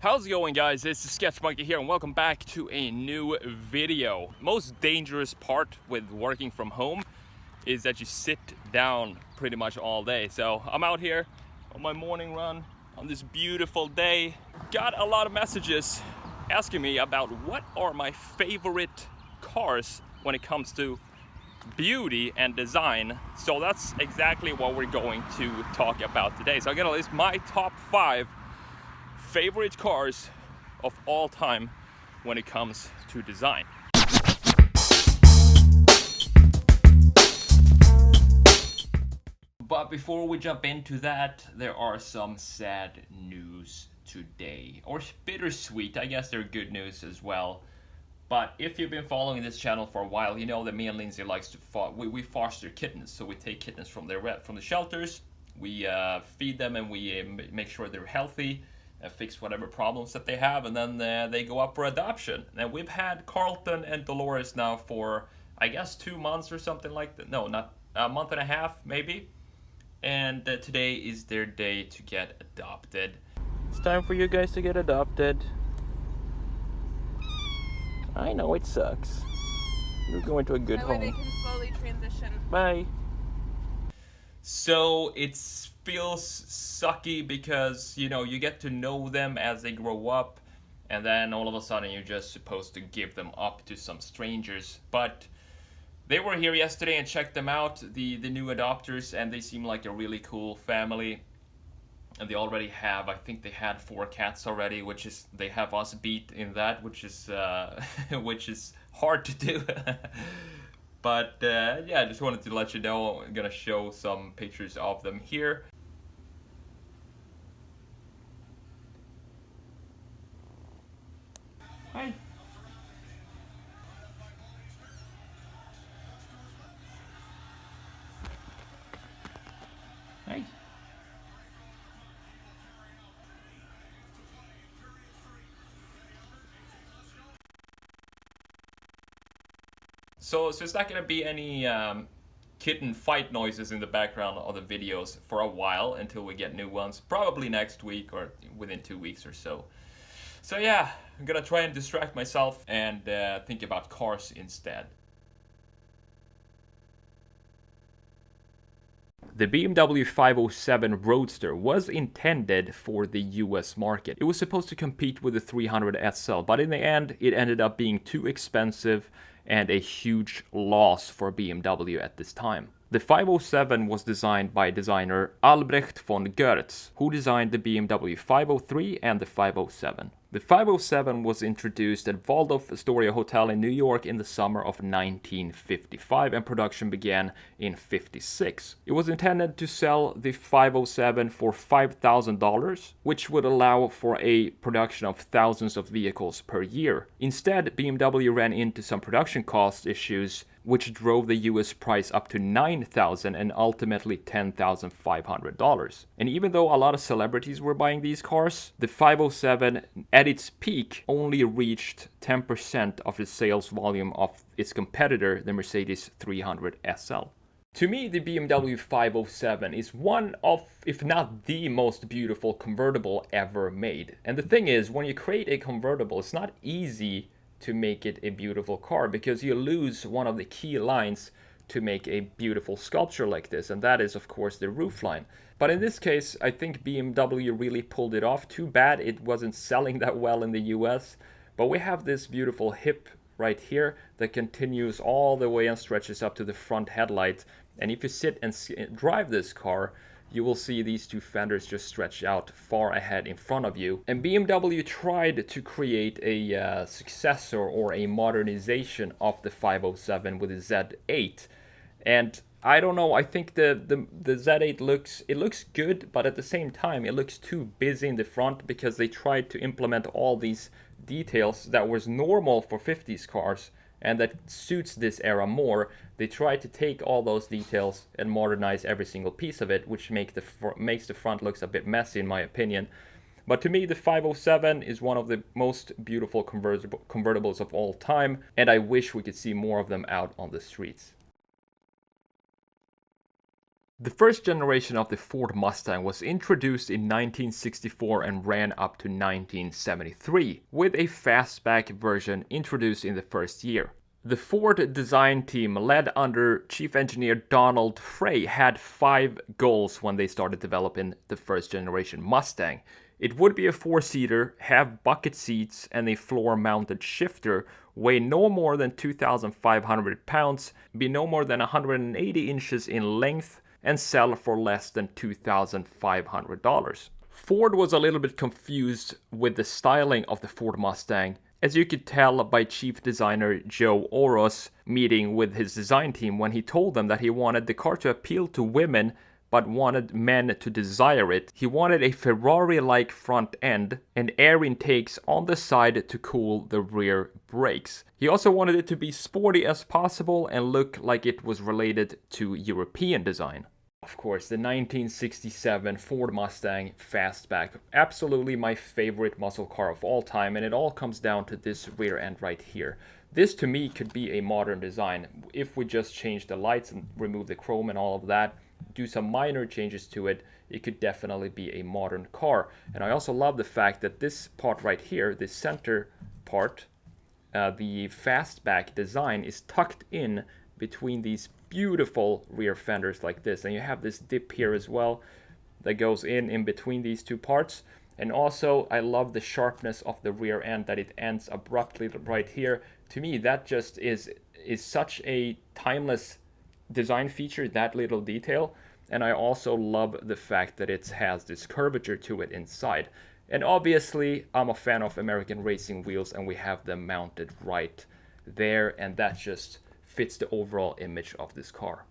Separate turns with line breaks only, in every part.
How's it going, guys? It's TheSketchMonkey here, and welcome back to a new video. Most dangerous part with working from home is that you sit down pretty much all day. So I'm out here on my morning run on this beautiful day. Got a lot of messages asking me about what are my favorite cars when it comes to beauty and design. So that's exactly what we're going to talk about today. So I'm gonna list my top 5 favorite cars of all time when it comes to design. But before we jump into that, there are some sad news today, or bittersweet. I guess they're good news as well. But if you've been following this channel for a while, you know that me and Lindsay likes to we foster kittens. So we take kittens from the shelters, we feed them, and we make sure they're healthy, fix whatever problems that they have, and then they go up for adoption. And we've had Carlton and Dolores now for, I guess, 2 months or something like that. No, not a month and a half maybe. And today is their day to get adopted. It's time for you guys to get adopted. I know it sucks. You're going to a good home.
That way they can slowly transition.
Bye. So it feels sucky because, you know, you get to know them as they grow up, and then all of a sudden you're just supposed to give them up to some strangers. But they were here yesterday and checked them out, the new adopters, and they seem like a really cool family. And they already have, I think they had 4 cats already, which is, they have us beat in that, which is which is hard to do. But yeah, I just wanted to let you know. I'm gonna show some pictures of them here. Hi. Hi. So it's not gonna be any kitten fight noises in the background of the videos for a while until we get new ones, probably next week or within 2 weeks or so. So yeah, I'm gonna try and distract myself and think about cars instead. The BMW 507 Roadster was intended for the US market. It was supposed to compete with the 300 SL, but in the end it ended up being too expensive and a huge loss for BMW at this time. The 507 was designed by designer Albrecht von Goertz, who designed the BMW 503 and the 507. The 507 was introduced at Waldorf Astoria Hotel in New York in the summer of 1955, and production began in 56. It was intended to sell the 507 for $5,000, which would allow for a production of thousands of vehicles per year. Instead, BMW ran into some production cost issues, which drove the US price up to $9,000 and ultimately $10,500. And even though a lot of celebrities were buying these cars, the 507 at its peak only reached 10% of the sales volume of its competitor, the Mercedes 300 SL. To me, the BMW 507 is one of, if not the most beautiful convertible ever made. And the thing is, when you create a convertible, it's not easy to make it a beautiful car because you lose one of the key lines to make a beautiful sculpture like this, and that is of course the roofline. But in this case, I think BMW really pulled it off. Too bad it wasn't selling that well in the US, but we have this beautiful hip right here that continues all the way and stretches up to the front headlight. And if you sit and drive this car, you will see these 2 fenders just stretch out far ahead in front of you. And BMW tried to create a successor or a modernization of the 507 with the Z8. And I don't know, I think the Z8 looks good, but at the same time it looks too busy in the front because they tried to implement all these details that was normal for 50s cars and that suits this era more. They tried to take all those details and modernize every single piece of it, which makes the front looks a bit messy in my opinion. But to me, the 507 is one of the most beautiful convertibles of all time, and I wish we could see more of them out on the streets. The first generation of the Ford Mustang was introduced in 1964 and ran up to 1973, with a fastback version introduced in the first year. The Ford design team, led under Chief Engineer Donald Frey, had 5 goals when they started developing the first generation Mustang. It would be a 4-seater, have bucket seats, and a floor-mounted shifter, weigh no more than 2,500 pounds, be no more than 180 inches in length, and sell for less than $2,500. Ford was a little bit confused with the styling of the Ford Mustang, as you could tell by chief designer Joe Oro's meeting with his design team when he told them that he wanted the car to appeal to women but wanted men to desire it. He wanted a Ferrari-like front end and air intakes on the side to cool the rear brakes. He also wanted it to be sporty as possible and look like it was related to European design. Of course, the 1967 Ford Mustang Fastback, absolutely my favorite muscle car of all time, and it all comes down to this rear end right here. This to me could be a modern design if we just change the lights and remove the chrome and all of that, do some minor changes to it. It could definitely be a modern car. And I also love the fact that this part right here, this center part, the fastback design is tucked in between these beautiful rear fenders like this, and you have this dip here as well that goes in between these two parts. And also I love the sharpness of the rear end, that it ends abruptly right here. To me, that just is such a timeless design feature, that little detail. And I also love the fact that it has this curvature to it inside. And obviously I'm a fan of American racing wheels, and we have them mounted right there, and that just fits the overall image of this car.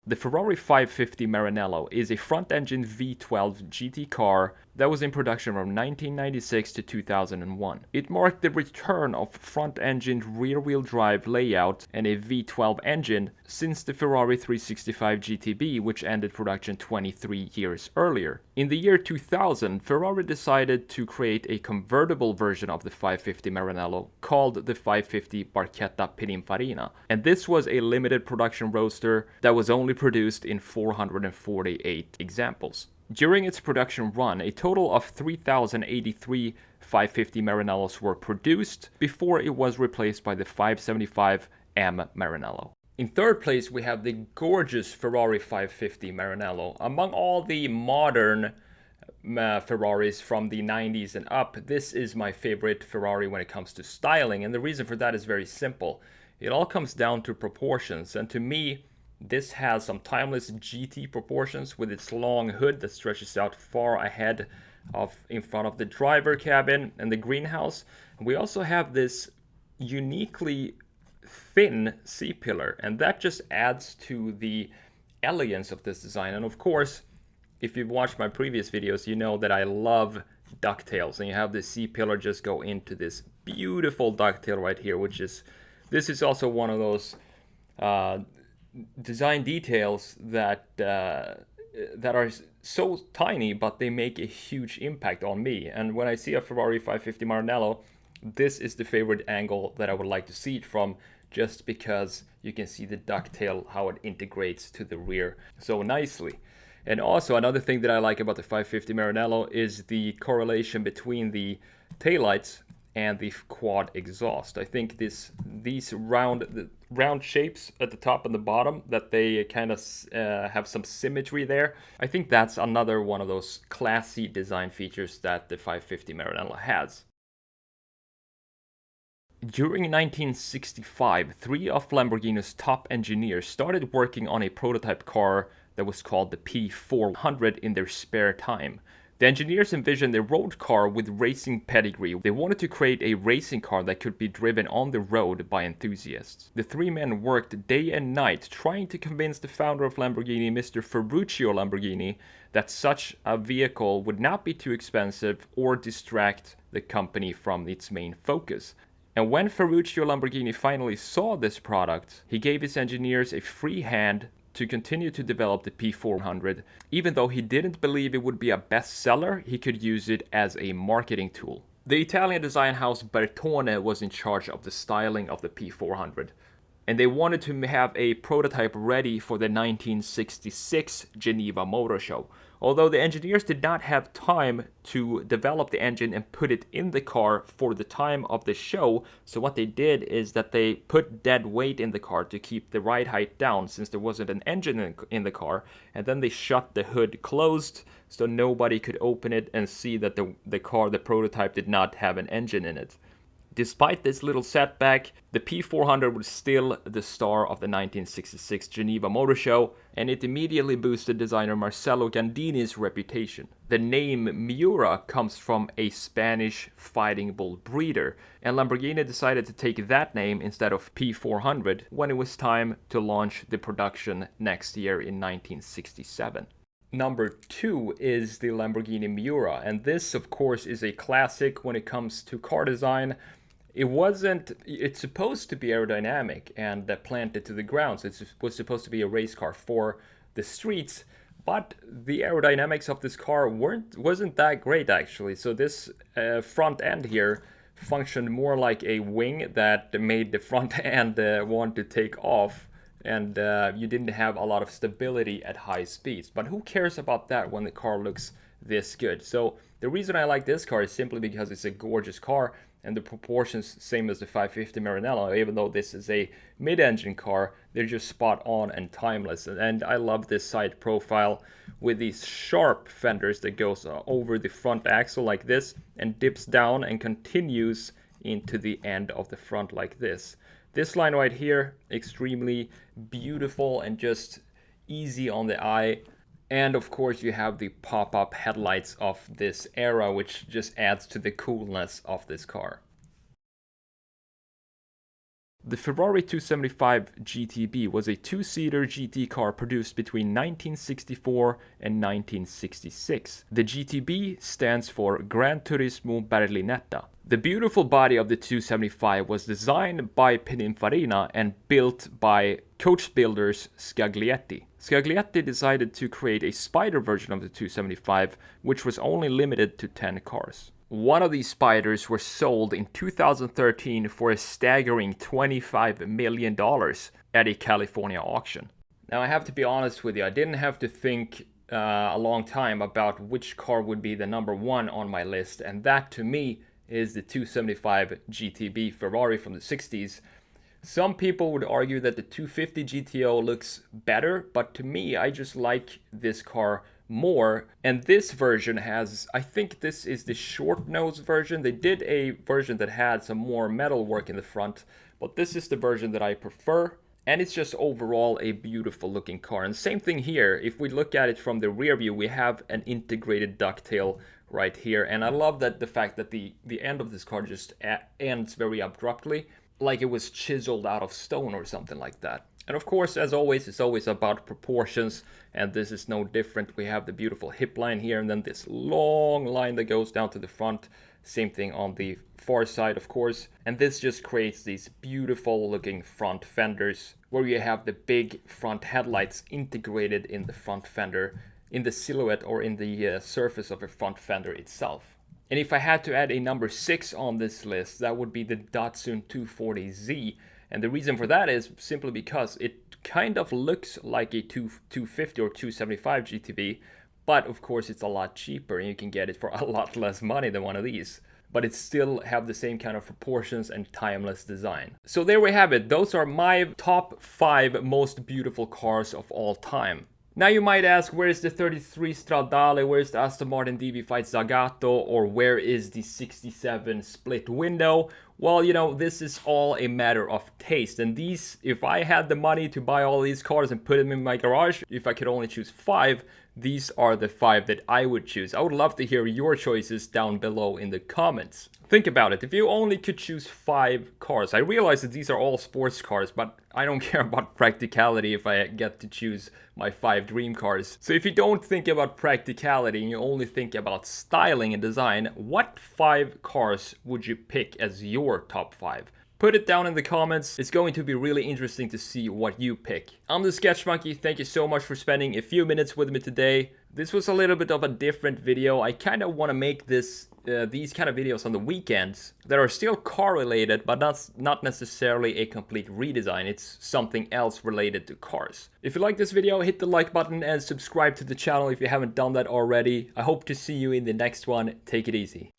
The Ferrari 550 Maranello is a front-engine V12 GT car that was in production from 1996 to 2001. It marked the return of front-engined rear-wheel drive layout and a V12 engine since the Ferrari 365 GTB, which ended production 23 years earlier. In the year 2000, Ferrari decided to create a convertible version of the 550 Maranello called the 550 Barchetta Pininfarina, and this was a limited production roadster that was only produced in 448 examples. During its production run, a total of 3,083 550 Maranellos were produced before it was replaced by the 575 M Maranello. In third place, we have the gorgeous Ferrari 550 Maranello. Among all the modern Ferraris from the 90s and up, this is my favorite Ferrari when it comes to styling, and the reason for that is very simple. It all comes down to proportions, and to me, this has some timeless GT proportions with its long hood that stretches out far ahead of in front of the driver cabin and the greenhouse. And we also have this uniquely thin C-pillar, and that just adds to the elegance of this design. And of course, if you've watched my previous videos, you know that I love ducktails, and you have the C-pillar just go into this beautiful ducktail right here, this is also one of those design details that are so tiny, but they make a huge impact on me. And when I see a Ferrari 550 Maranello, this is the favorite angle that I would like to see it from, just because you can see the ducktail, how it integrates to the rear so nicely. And also another thing that I like about the 550 Maranello is the correlation between the taillights and the quad exhaust. I think these round shapes at the top and the bottom, that they kind of have some symmetry there. I think that's another one of those classy design features that the 550 Maranello has. During 1965, 3 of Lamborghini's top engineers started working on a prototype car that was called the P400 in their spare time. The engineers envisioned a road car with racing pedigree. They wanted to create a racing car that could be driven on the road by enthusiasts. The 3 men worked day and night trying to convince the founder of Lamborghini, Mr. Ferruccio Lamborghini, that such a vehicle would not be too expensive or distract the company from its main focus. And when Ferruccio Lamborghini finally saw this product, he gave his engineers a free hand to continue to develop the P400. Even though he didn't believe it would be a bestseller, he could use it as a marketing tool. The Italian design house Bertone was in charge of the styling of the P400. and they wanted to have a prototype ready for the 1966 Geneva Motor Show. Although the engineers did not have time to develop the engine and put it in the car for the time of the show, so what they did is that they put dead weight in the car to keep the ride height down since there wasn't an engine in the car, and then they shut the hood closed so nobody could open it and see that the prototype, did not have an engine in it. Despite this little setback, the P400 was still the star of the 1966 Geneva Motor Show, and it immediately boosted designer Marcello Gandini's reputation. The name Miura comes from a Spanish fighting bull breeder, and Lamborghini decided to take that name instead of P400 when it was time to launch the production next year in 1967. Number 2 is the Lamborghini Miura, and this of course is a classic when it comes to car design. It's supposed to be aerodynamic and planted to the ground, so it was supposed to be a race car for the streets, but the aerodynamics of this car wasn't that great actually. So this front end here functioned more like a wing that made the front end want to take off, and you didn't have a lot of stability at high speeds. But who cares about that when the car looks this good? So the reason I like this car is simply because it's a gorgeous car, and the proportions same as the 550 Maranello. Even though this is a mid-engine car, they're just spot on and timeless. And I love this side profile with these sharp fenders that goes over the front axle like this and dips down and continues into the end of the front like this. This line right here, extremely beautiful and just easy on the eye. And of course you have the pop-up headlights of this era, which just adds to the coolness of this car. The Ferrari 275 GTB was a two-seater GT car produced between 1964 and 1966. The GTB stands for Gran Turismo Berlinetta. The beautiful body of the 275 was designed by Pininfarina and built by coach builders Scaglietti. Scaglietti decided to create a Spider version of the 275, which was only limited to 10 cars. One of these Spiders were sold in 2013 for a staggering $25 million at a California auction. Now I have to be honest with you, I didn't have to think a long time about which car would be the number one on my list, and that to me is the 275 GTB Ferrari from the 60s. Some people would argue that the 250 GTO looks better, but to me, I just like this car more. And this version has, I think this is the short nose version. They did a version that had some more metal work in the front, but this is the version that I prefer. And it's just overall a beautiful looking car. And same thing here, if we look at it from the rear view, we have an integrated ducktail right here. And I love that the fact that the end of this car just ends very abruptly, like it was chiseled out of stone or something like that. And of course, as always, it's always about proportions, and this is no different. We have the beautiful hip line here, and then this long line that goes down to the front. Same thing on the far side, of course. And this just creates these beautiful looking front fenders, where you have the big front headlights integrated in the front fender, in the silhouette or in the surface of a front fender itself. And if I had to add a number 6 on this list, that would be the Datsun 240Z. And the reason for that is simply because it kind of looks like a 250 or 275 GTB, but of course it's a lot cheaper and you can get it for a lot less money than one of these. But it still have the same kind of proportions and timeless design. So there we have it. Those are my top 5 most beautiful cars of all time. Now you might ask, where is the 33 Stradale, where is the Aston Martin DB5 Zagato, or where is the 67 split window? Well, you know, this is all a matter of taste. And these, if I had the money to buy all these cars and put them in my garage, if I could only choose 5, these are the 5 that I would choose. I would love to hear your choices down below in the comments. Think about it, if you only could choose 5 cars, I realize that these are all sports cars, but I don't care about practicality if I get to choose my 5 dream cars. So if you don't think about practicality and you only think about styling and design, what 5 cars would you pick as your top 5? Put it down in the comments. It's going to be really interesting to see what you pick. I'm TheSketchMonkey. Thank you so much for spending a few minutes with me today. This was a little bit of a different video. I kind of want to make this these kind of videos on the weekends that are still car related, but that's not necessarily a complete redesign. It's something else related to cars. If you like this video, hit the like button and subscribe to the channel if you haven't done that already. I hope to see you in the next one. Take it easy.